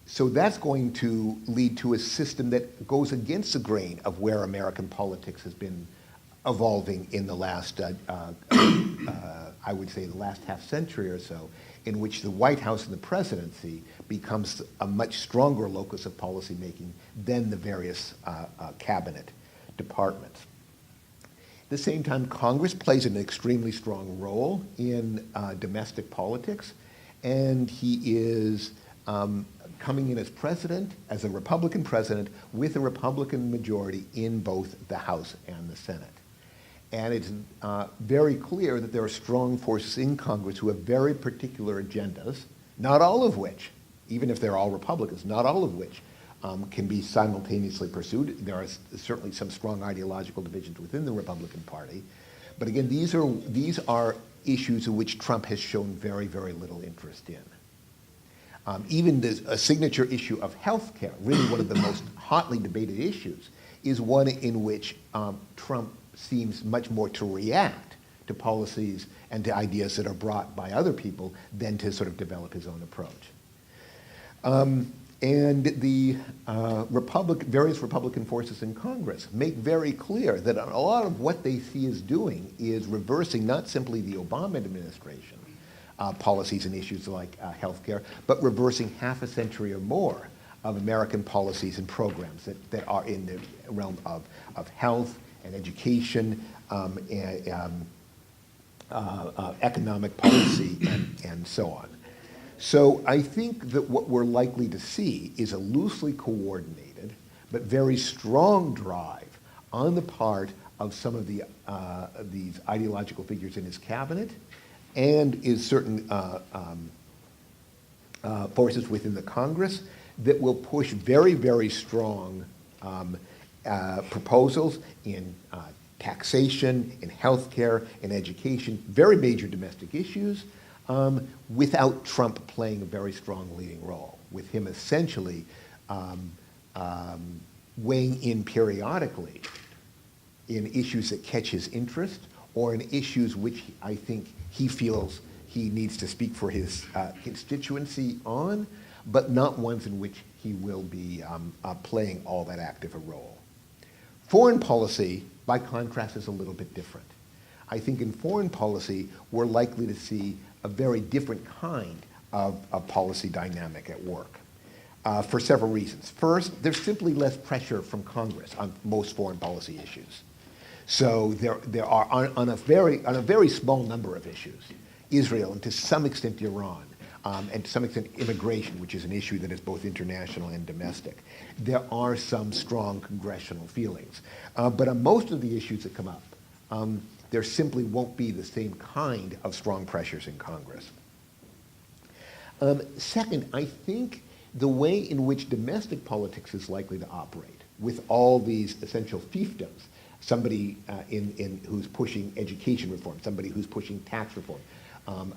So that's going to lead to a system that goes against the grain of where American politics has been evolving in the last, I would say, the last half century or so, in which the White House and the presidency becomes a much stronger locus of policymaking than the various cabinet departments. At the same time, Congress plays an extremely strong role in domestic politics, and he is coming in as president, as a Republican president, with a Republican majority in both the House and the Senate. And it's very clear that there are strong forces in Congress who have very particular agendas, not all of which, even if they're all Republicans, not all of which can be simultaneously pursued. There are certainly some strong ideological divisions within the Republican Party. But again, these are issues in which Trump has shown very, very little interest in. Even a signature issue of health care, really one of the most hotly debated issues, is one in which Trump seems much more to react to policies and to ideas that are brought by other people than to sort of develop his own approach. And the various Republican forces in Congress make very clear that a lot of what they see as doing is reversing not simply the Obama administration policies and issues like health care, but reversing half a century or more of American policies and programs that are in the realm of health and education, economic policy, and so on. So I think that what we're likely to see is a loosely coordinated but very strong drive on the part of some of these ideological figures in his cabinet and is certain forces within the Congress that will push very, very strong proposals in taxation, in healthcare, in education, very major domestic issues, without Trump playing a very strong leading role, with him essentially weighing in periodically in issues that catch his interest or in issues which I think he feels he needs to speak for his constituency on, but not ones in which he will be playing all that active a role. Foreign policy, by contrast, is a little bit different. I think in foreign policy, we're likely to see a very different kind of policy dynamic at work for several reasons. First, there's simply less pressure from Congress on most foreign policy issues. So there are, on a very small number of issues, Israel and to some extent Iran, and to some extent immigration, which is an issue that is both international and domestic, there are some strong congressional feelings. But on most of the issues that come up, there simply won't be the same kind of strong pressures in Congress. Second, I think the way in which domestic politics is likely to operate, with all these essential fiefdoms, somebody who's pushing education reform, somebody who's pushing tax reform,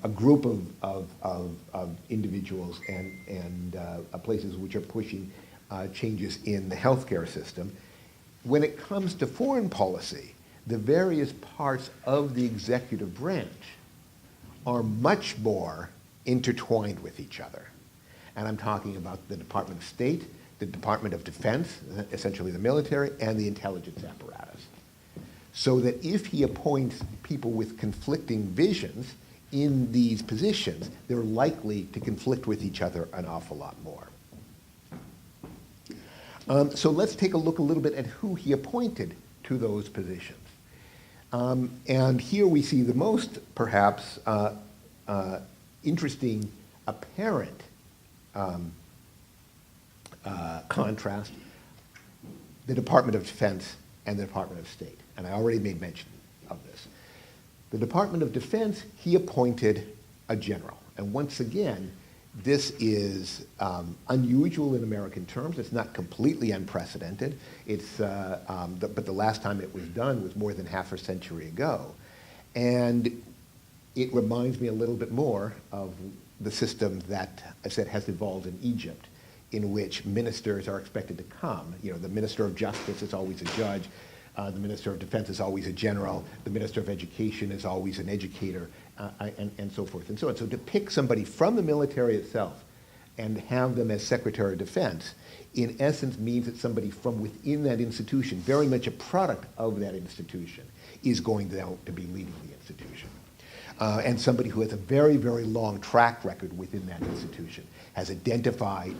a group of individuals and places which are pushing changes in the healthcare system. When it comes to foreign policy, the various parts of the executive branch are much more intertwined with each other. And I'm talking about the Department of State, the Department of Defense, essentially the military, and the intelligence apparatus. So that if he appoints people with conflicting visions in these positions, they're likely to conflict with each other an awful lot more. So let's take a look a little bit at who he appointed to those positions. And here we see the most, perhaps, interesting apparent contrast, the Department of Defense and the Department of State. And I already made mention of this. The Department of Defense, he appointed a general. And once again, this is unusual in American terms. It's not completely unprecedented. It's, but the last time it was done was more than half a century ago. And it reminds me a little bit more of the system that I said has evolved in Egypt, in which ministers are expected to come. You know, the Minister of Justice is always a judge. The Minister of Defense is always a general. The Minister of Education is always an educator, and so forth and so on. So to pick somebody from the military itself and have them as Secretary of Defense, in essence means that somebody from within that institution, very much a product of that institution, is going to be leading the institution. And somebody who has a very, very long track record within that institution, has identified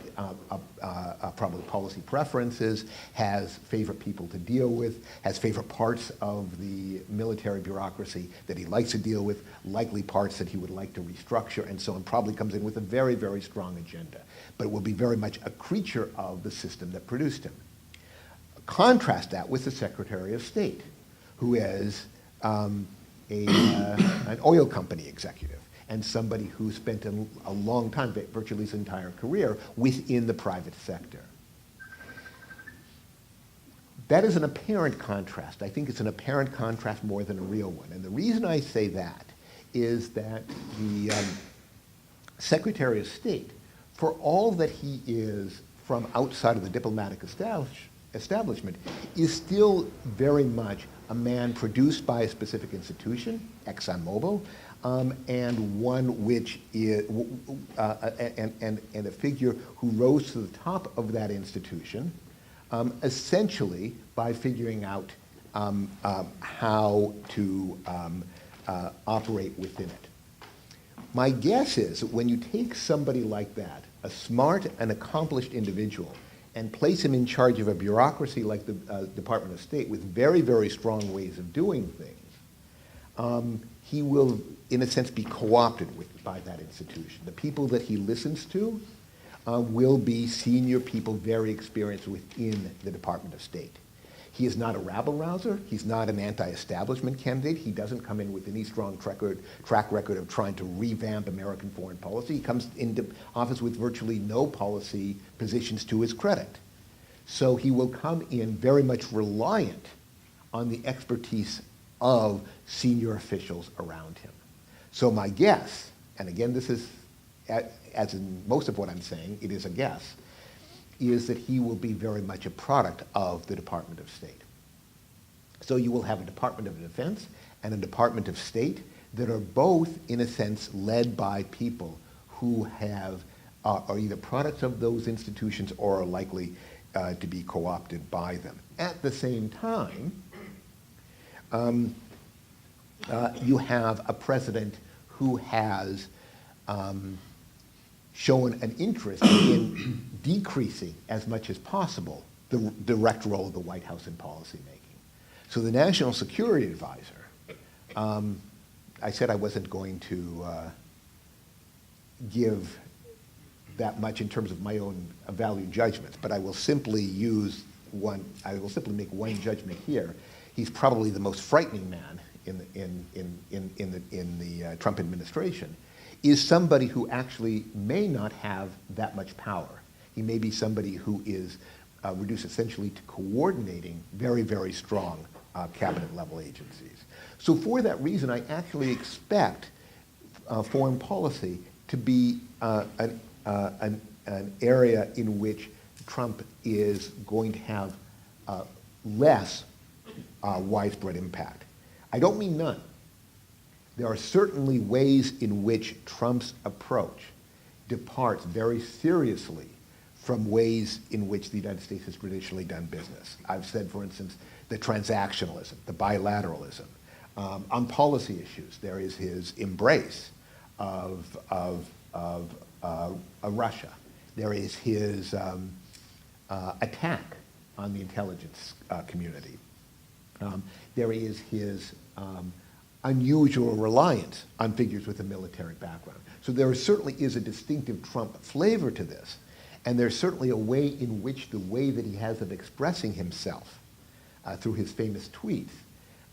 probably policy preferences, has favorite people to deal with, has favorite parts of the military bureaucracy that he likes to deal with, likely parts that he would like to restructure, and so on, probably comes in with a very, very strong agenda. But it will be very much a creature of the system that produced him. Contrast that with the Secretary of State, who is an oil company executive and somebody who spent a long time, virtually his entire career, within the private sector. That is an apparent contrast. I think it's an apparent contrast more than a real one. And the reason I say that is that the Secretary of State, for all that he is from outside of the diplomatic establishment, is still very much a man produced by a specific institution, ExxonMobil, and one which is, and a figure who rose to the top of that institution, essentially by figuring out how to operate within it. My guess is that when you take somebody like that, a smart and accomplished individual, and place him in charge of a bureaucracy like the Department of State with very, very strong ways of doing things, he will, in a sense, be co-opted by that institution. The people that he listens to will be senior people very experienced within the Department of State. He is not a rabble-rouser. He's not an anti-establishment candidate. He doesn't come in with any strong track record of trying to revamp American foreign policy. He comes into office with virtually no policy positions to his credit. So he will come in very much reliant on the expertise of senior officials around him. So my guess, and again this is, as in most of what I'm saying, it is a guess, is that he will be very much a product of the Department of State. So you will have a Department of Defense and a Department of State that are both, in a sense, led by people who are either products of those institutions or are likely to be co-opted by them. At the same time, you have a president who has shown an interest in decreasing as much as possible the direct role of the White House in policy making. So the National Security Advisor, I said I wasn't going to give that much in terms of my own value judgments, but I will simply make one judgment here. He's probably the most frightening man in the Trump administration, is somebody who actually may not have that much power. He may be somebody who is reduced essentially to coordinating very, very strong cabinet-level agencies. So for that reason, I actually expect foreign policy to be an area in which Trump is going to have less widespread impact. I don't mean none. There are certainly ways in which Trump's approach departs very seriously from ways in which the United States has traditionally done business. I've said, for instance, the transactionalism, the bilateralism. On policy issues, there is his embrace of Russia. There is his attack on the intelligence community. There is his unusual reliance on figures with a military background. So there certainly is a distinctive Trump flavor to this, and there's certainly a way in which the way that he has of expressing himself through his famous tweets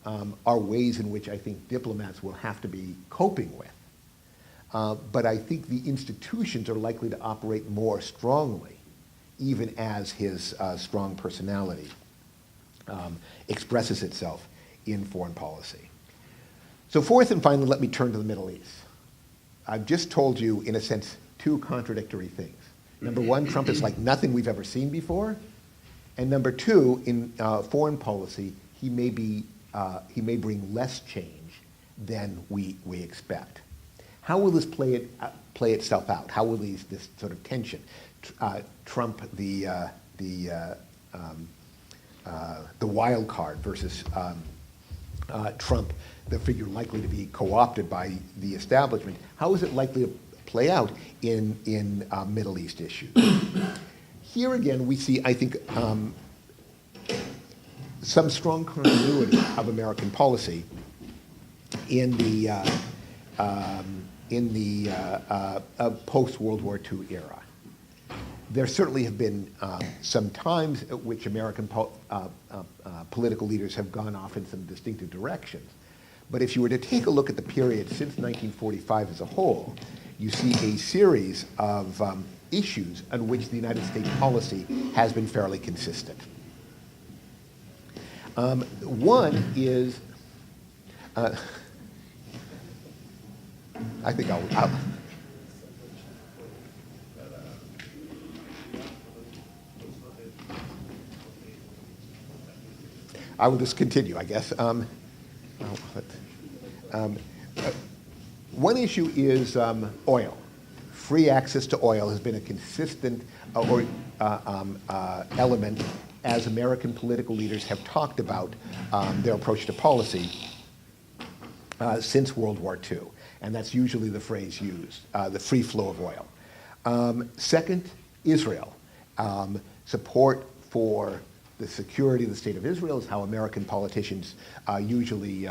are ways in which I think diplomats will have to be coping with. But I think the institutions are likely to operate more strongly, even as his strong personality expresses itself in foreign policy. So fourth and finally, let me turn to the Middle East. I've just told you, in a sense, two contradictory things. Number one, Trump is like nothing we've ever seen before. And number two, in foreign policy, he may bring less change than we expect. How will this play play itself out? How will this sort of tension, Trump the wild card versus Trump, the figure likely to be co-opted by the establishment, how is it likely to play out in Middle East issues? Here again, we see, I think, some strong continuity of American policy in the post-World War II era. There certainly have been some times at which American political leaders have gone off in some distinctive directions. But if you were to take a look at the period since 1945 as a whole, you see a series of issues on which the United States policy has been fairly consistent. One is, I think I will just continue, I guess. One issue is oil. Free access to oil has been a consistent element as American political leaders have talked about their approach to policy since World War II. And that's usually the phrase used, the free flow of oil. Second, Israel. Support for the security of the state of Israel is how American politicians usually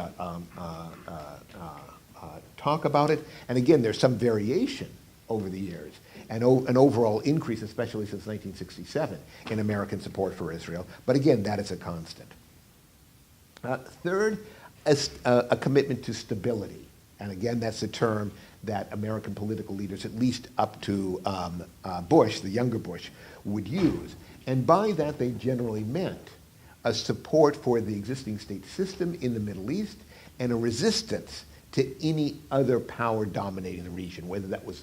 talk about it. And again, there's some variation over the years, and an overall increase, especially since 1967, in American support for Israel. But again, that is a constant. Third, a commitment to stability. And again, that's a term that American political leaders, at least up to Bush, the younger Bush, would use. And by that, they generally meant a support for the existing state system in the Middle East and a resistance to any other power dominating the region, whether that was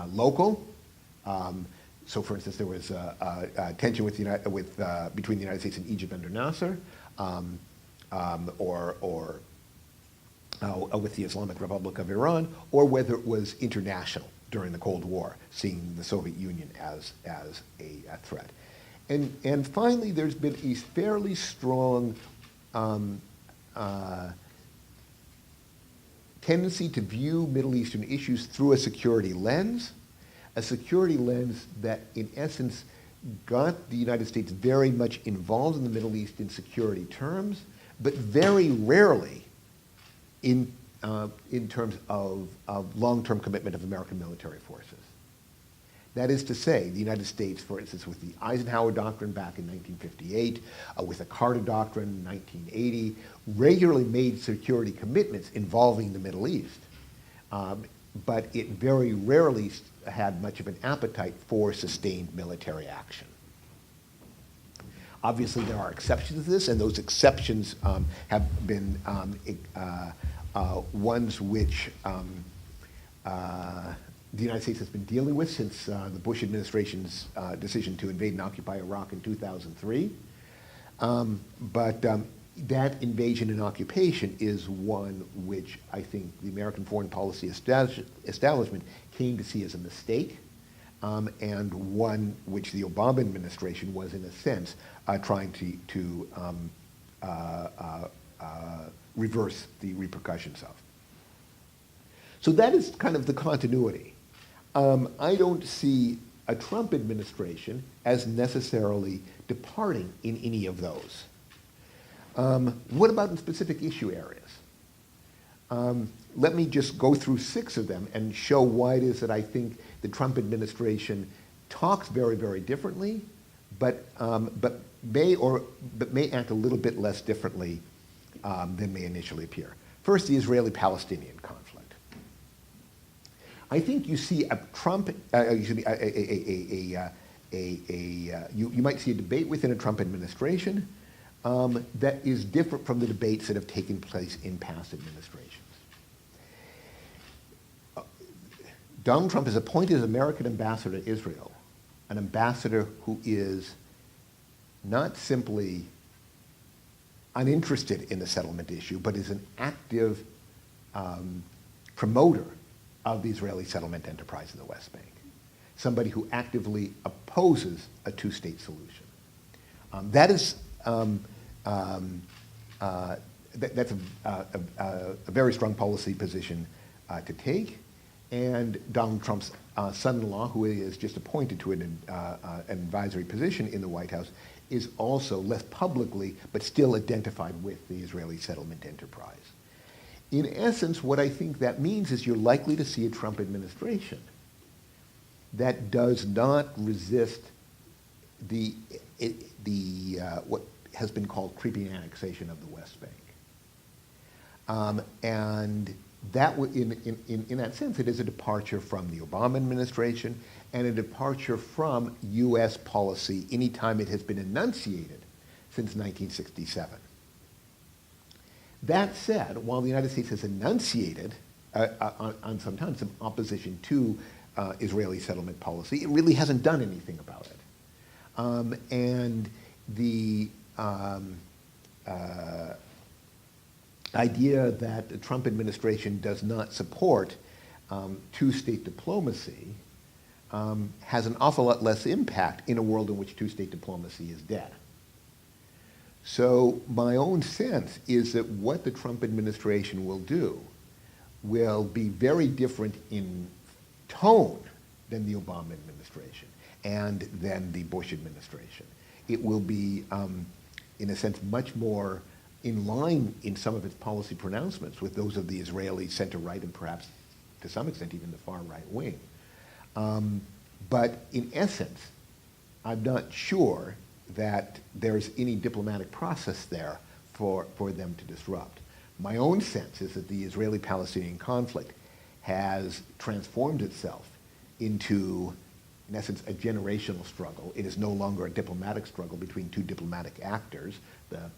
local. So, for instance, there was tension between the United States and Egypt under Nasser, or with the Islamic Republic of Iran, or whether it was international during the Cold War, seeing the Soviet Union as a threat. And finally, there's been a fairly strong tendency to view Middle Eastern issues through a security lens that, in essence, got the United States very much involved in the Middle East in security terms, but very rarely in terms of long-term commitment of American military forces. That is to say, the United States, for instance, with the Eisenhower Doctrine back in 1958, with the Carter Doctrine in 1980, regularly made security commitments involving the Middle East. But it very rarely had much of an appetite for sustained military action. Obviously, there are exceptions to this, and those exceptions have been ones which the United States has been dealing with since the Bush administration's decision to invade and occupy Iraq in 2003. But that invasion and occupation is one which I think the American foreign policy establishment came to see as a mistake, and one which the Obama administration was, in a sense, trying to reverse the repercussions of. So that is kind of the continuity. I don't see a Trump administration as necessarily departing in any of those. What about in specific issue areas? Let me just go through 6 of them and show why it is that I think the Trump administration talks very, very differently, but may act a little bit less differently than may initially appear. First, the Israeli-Palestinian conflict. I think you see a Trump, you might see a debate within a Trump administration that is different from the debates that have taken place in past administrations. Donald Trump has appointed as American ambassador to Israel an ambassador who is not simply uninterested in the settlement issue, but is an active promoter of the Israeli settlement enterprise in the West Bank, somebody who actively opposes a two-state solution. That's a very strong policy position to take, and Donald Trump's son-in-law, who is just appointed to an advisory position in the White House, is also less publicly, but still identified with the Israeli settlement enterprise. In essence, what I think that means is you're likely to see a Trump administration that does not resist what has been called creeping annexation of the West Bank. And that, in that sense, it is a departure from the Obama administration and a departure from U.S. policy anytime it has been enunciated since 1967. That said, while the United States has enunciated on sometimes some opposition to Israeli settlement policy, it really hasn't done anything about it. And the idea that the Trump administration does not support two-state diplomacy has an awful lot less impact in a world in which two-state diplomacy is dead. So my own sense is that what the Trump administration will do will be very different in tone than the Obama administration and than the Bush administration. It will be, in a sense, much more in line in some of its policy pronouncements with those of the Israeli center-right and perhaps, to some extent, even the far-right wing. But in essence, I'm not sure that there's any diplomatic process there for them to disrupt. My own sense is that the Israeli-Palestinian conflict has transformed itself into, in essence, a generational struggle. It is no longer a diplomatic struggle between two diplomatic actors, the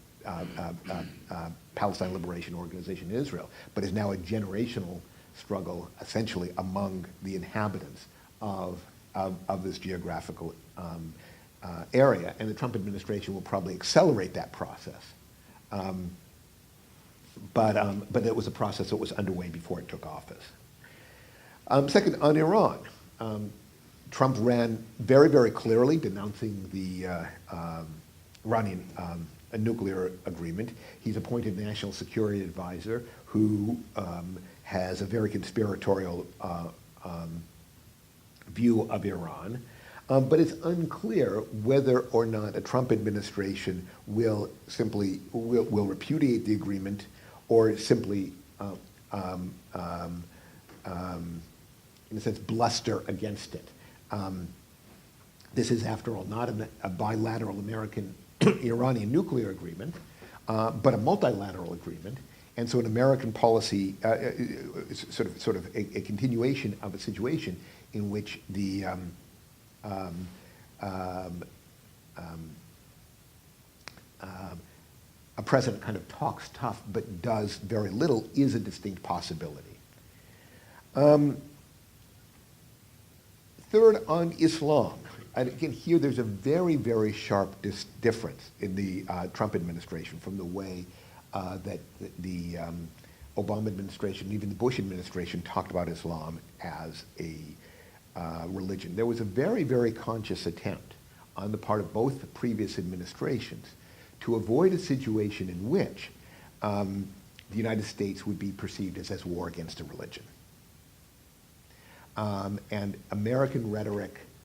Palestine Liberation Organization in Israel, but is now a generational struggle essentially among the inhabitants of this geographical area, and the Trump administration will probably accelerate that process. But it was a process that was underway before it took office. Second, on Iran, Trump ran very, very clearly denouncing the Iranian nuclear agreement. He's appointed National Security Advisor who has a very conspiratorial view of Iran. But it's unclear whether or not a Trump administration will repudiate the agreement or simply, in a sense, bluster against it. This is, after all, not a bilateral American-Iranian nuclear agreement, but a multilateral agreement. And so an American policy, sort of a continuation of a situation in which the a president kind of talks tough but does very little is a distinct possibility. Third, on Islam. And again, here there's a very, very sharp difference in the Trump administration from the way that the Obama administration, and even the Bush administration, talked about Islam as a religion. There was a very, very conscious attempt on the part of both the previous administrations to avoid a situation in which the United States would be perceived as war against a religion. And American rhetoric